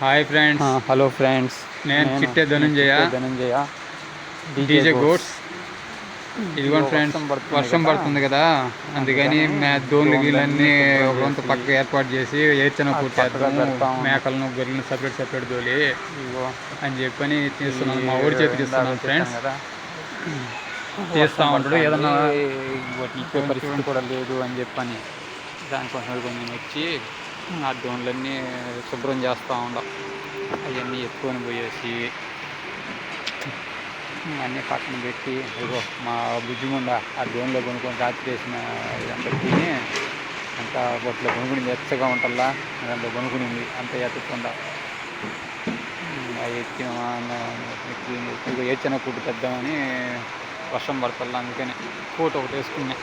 Hi friends, hello friends, నేను చిట్టే Dhanunjaya Dhananjaya DJ గోడ్స్. ఇదిగోండి friends, వర్షం పడుతుంది వర్షం కదా, పడుతుంది కదా, అందుకని దోన్లు దోణులన్నీ గీళ్ళన్నీ శుభ్రం ఒక వంతు చేసి పక్కకు ఏర్పాటు చేసి ఏర్చన అది పక్కగా కొట్టేద్దాము, పెడతా ఉన్నాం. మేకలను గొర్రెలను సపరేట్ సపరేట్ తోలి ఇగో అని చెప్పని ఈ తీస్తున్నాను. మా ఊరి చేతికి ఇందాక ఇస్తున్నాను చెప్పాను ఫ్రెండ్స్. కదా, తీస్తూ వర్షం ఉంటాడు పడుతుంది, ఏదన్నా వాటిని ఇచ్చే కొంచెం. పరిస్థితి కూడా లేదు అని చెప్పని దానికోసం కొంచెం వచ్చి ఆ దోణులన్నీ శుభ్రం చేస్తూ ఉండం. అవన్నీ ఎత్తుకొని పోయేసి అన్నీ పక్కన పెట్టి, ఇగో మా బుజ్జిముండ ఆ దోణిలో కొనుక్కొని రాత్రి వేసిన ఇదంతా తిని అంతా బొట్లో కొనుక్కునింది. ఎచ్చగా ఉంటుందా అదంతా కొనుక్కునింది, అంత ఎత్తకుండా ఇక ఏడ్చిన కూటు తెద్దామని వర్షం పడుతుందా, అందుకని కోట్ ఒకటి వేసుకున్నాయి.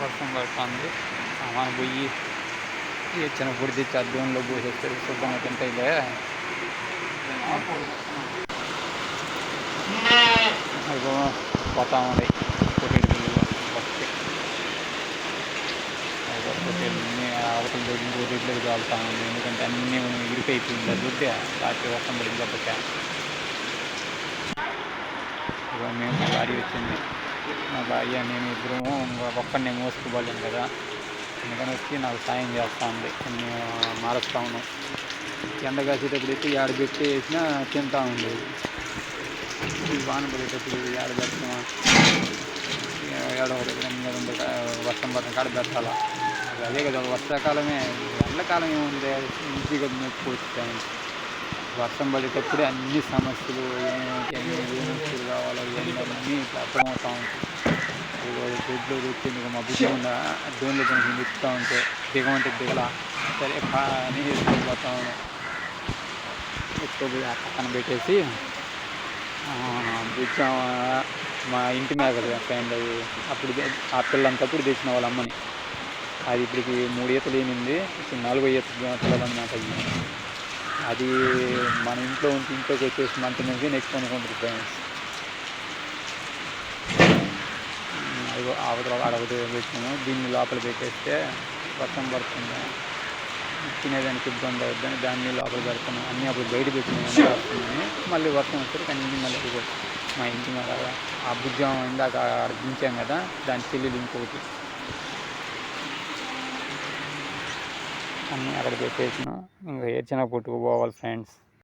వర్షం పడుతుంది, సామాను పోయి ఏడ్చిన కూడి తెచ్చి అద్దెంలో పోసేస్తే శుభ్రంగా తింటాయిలే. ఇగో పోతా ఉన్నాయి పొట్టేళ్ళు బస్కి. పొట్టేళ్ళని అవతల దొడ్లు దొడ్లకు చాలుతా ఉంది, ఎందుకంటే అన్నీ ఇరుకైపోయింది. ఆ దొడ్డే రాత్రి వర్షం పడింది కాబట్టి. ఇక మేము లారీ వచ్చింది, మా భార్య నేను ఇద్దరము ఒక్కడినే మోసుకుపోలేను కదా, అందుకని వచ్చి నాకు సాయం చేస్తూ ఉంది. నేను మారుస్తూ ఉన్నాం. ఎండ కాసేటప్పుడు అయితే ఏడ పెట్టి వేసినా తింటూ ఉండేది. ఈ వాన పడేటప్పుడు ఏడ పెడతామా, ఏడ వర్షం పడిన కాడ పెట్టాలా. అదే కదా వర్షాకాలమే. ఎండాకాలం ఏముంది, ఈజీగా మెచ్చుకోవచ్చు. వర్షం పడేటప్పుడే అన్ని సమస్యలు ఏమి వస్తువులు కావాలో ఇవన్నీ అర్థమవుతూ ఉంటాయి. దొడ్లో వచ్చింది మా బుద్ధి ఉన్న దోన్లో కొంచెం తిప్పుతూ ఉంటే దిగమంటే దిగల, సరే అని ఎత్తుకుపోతా ఉన్నాం. ఎత్తుకుపోయి ఆ పక్కన పెట్టేసి బుజ్జ మా ఇంటి మీద ఫ్రెండ్ అవి అప్పుడు ఆ పిల్లంతప్పుడు తెచ్చిన వాళ్ళ అమ్మని, అది ఇప్పటికి 3 ఈతలు ఏమింది, ఇప్పుడు 4వ ఈత పిల్లలన్నమాట. అది మన ఇంట్లో ఉంటే ఇంట్లోకి వచ్చేసి మంట నుంచి నెక్స్ట్ అనుకుంటుంది ఫ్రెండ్స్. అదిగో అవతల అడగదు పెట్టాము, దీన్ని లోపల పెట్టేస్తే వర్షం పడుతుంది, తినేదానికి ఇబ్బంది అవుతుందని దాన్ని లోపల పెడతాను. అన్నీ అప్పుడు బయట పెట్టినాయి వస్తుందని, మళ్ళీ వర్షం వచ్చేసరికి అన్ని మళ్ళీ మా ఇంటి మీద ఆ బుజ్జం ఇందాక దించాం కదా, దాని చెల్లెలు ఇంకొకటి అన్నీ అక్కడ పెట్టేసినాం. ఇంకా ఏడ్చిన పుట్టుకుపోవాలి ఫ్రెండ్స్.